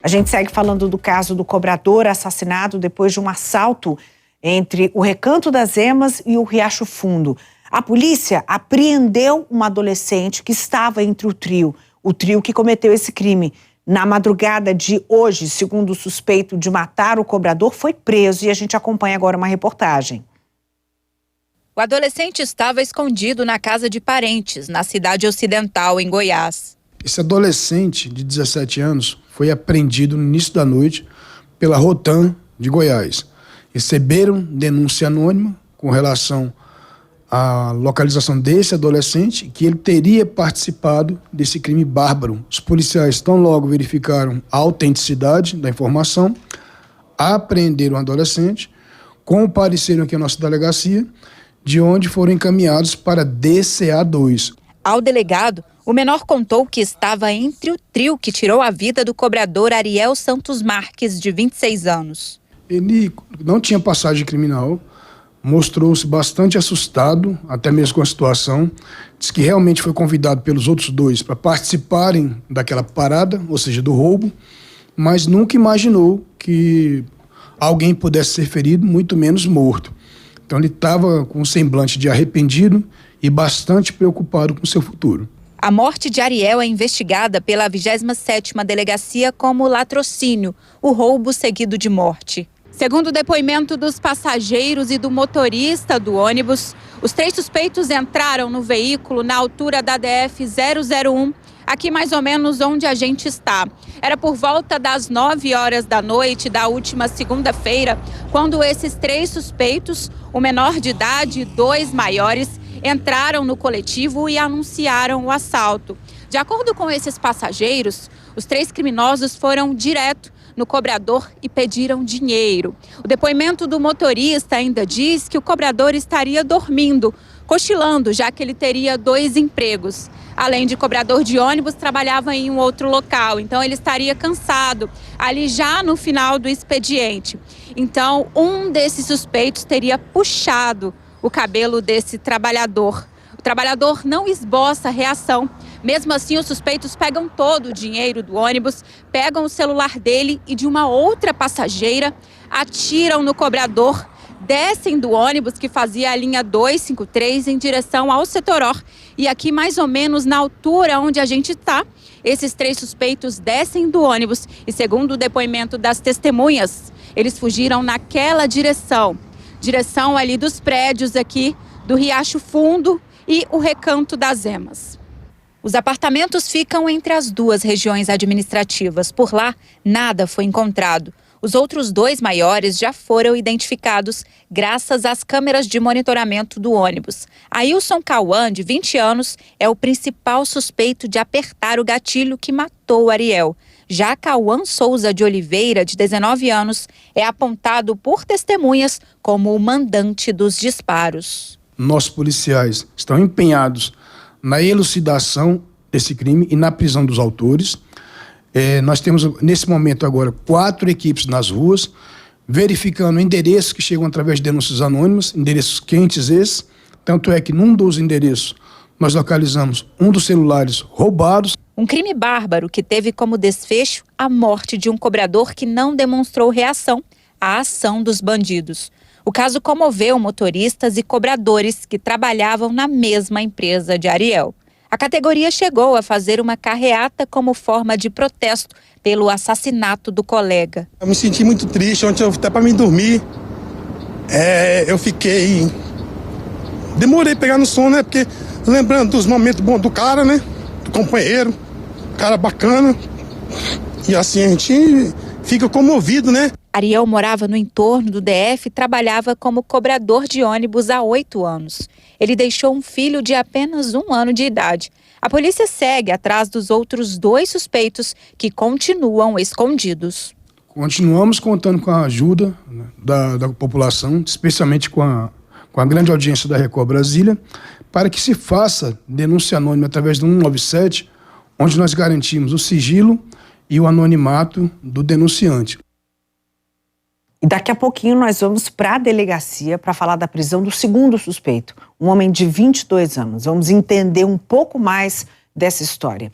A gente segue falando do caso do cobrador assassinado depois de um assalto entre o Recanto das Emas e o Riacho Fundo. A polícia apreendeu uma adolescente que estava entre o trio que cometeu esse crime. Na madrugada de hoje, segundo o suspeito de matar o cobrador, foi preso e a gente acompanha agora uma reportagem. O adolescente estava escondido na casa de parentes, na cidade ocidental, em Goiás. Esse adolescente de 17 anos foi apreendido no início da noite pela Rotan de Goiás. Receberam denúncia anônima com relação à localização desse adolescente, que ele teria participado desse crime bárbaro. Os policiais tão logo verificaram a autenticidade da informação, apreenderam o adolescente, compareceram aqui à nossa delegacia, de onde foram encaminhados para DCA2. Ao delegado, o menor contou que estava entre o trio que tirou a vida do cobrador Ariel Santos Marques, de 26 anos. Ele não tinha passagem criminal, mostrou-se bastante assustado, até mesmo com a situação. Diz que realmente foi convidado pelos outros dois para participarem daquela parada, ou seja, do roubo, mas nunca imaginou que alguém pudesse ser ferido, muito menos morto. Então ele estava com um semblante de arrependido e bastante preocupado com o seu futuro. A morte de Ariel é investigada pela 27ª Delegacia como latrocínio, o roubo seguido de morte. Segundo o depoimento dos passageiros e do motorista do ônibus, os 3 suspeitos entraram no veículo na altura da DF-001, aqui mais ou menos onde a gente está. Era por volta das 9 horas da noite da última segunda-feira, quando esses 3 suspeitos, o menor de idade e 2 maiores, entraram no coletivo e anunciaram o assalto. De acordo com esses passageiros, os 3 criminosos foram direto no cobrador e pediram dinheiro. O depoimento do motorista ainda diz que o cobrador estaria dormindo, cochilando, já que ele teria 2 empregos. Além de cobrador de ônibus, trabalhava em um outro local, então ele estaria cansado, ali já no final do expediente. Então, um desses suspeitos teria puxado o cabelo desse trabalhador. O trabalhador não esboça reação. Mesmo assim, os suspeitos pegam todo o dinheiro do ônibus, pegam o celular dele e de uma outra passageira, atiram no cobrador, descem do ônibus que fazia a linha 253 em direção ao Setoró. E aqui, mais ou menos na altura onde a gente está, esses 3 suspeitos descem do ônibus e, segundo o depoimento das testemunhas, eles fugiram naquela direção ali dos prédios aqui do Riacho Fundo e o Recanto das Emas. Os apartamentos ficam entre as 2 regiões administrativas. Por lá, nada foi encontrado. Os outros 2 maiores já foram identificados graças às câmeras de monitoramento do ônibus. Ailson Cauã, de 20 anos, é o principal suspeito de apertar o gatilho que matou Ariel. Já Cauã Souza de Oliveira, de 19 anos, é apontado por testemunhas como o mandante dos disparos. Nossos policiais estão empenhados na elucidação desse crime e na prisão dos autores. Nós temos, nesse momento agora, 4 equipes nas ruas, verificando endereços que chegam através de denúncias anônimas, endereços quentes esses. Tanto é que num dos endereços nós localizamos um dos celulares roubados. Um crime bárbaro que teve como desfecho a morte de um cobrador que não demonstrou reação à ação dos bandidos. O caso comoveu motoristas e cobradores que trabalhavam na mesma empresa de Ariel. A categoria chegou a fazer uma carreata como forma de protesto pelo assassinato do colega. Eu me senti muito triste, ontem até para mim dormir, eu fiquei... Demorei a pegar no sono, né? Porque lembrando dos momentos bons do cara, né? Do companheiro, cara bacana. E assim, a gente fica comovido, né? Ariel morava no entorno do DF e trabalhava como cobrador de ônibus há 8 anos. Ele deixou um filho de apenas 1 ano de idade. A polícia segue atrás dos outros 2 suspeitos que continuam escondidos. Continuamos contando com a ajuda, né, da população, especialmente com a grande audiência da Record Brasília, para que se faça denúncia anônima através do 197, onde nós garantimos o sigilo e o anonimato do denunciante. E daqui a pouquinho nós vamos para a delegacia para falar da prisão do segundo suspeito, um homem de 22 anos. Vamos entender um pouco mais dessa história.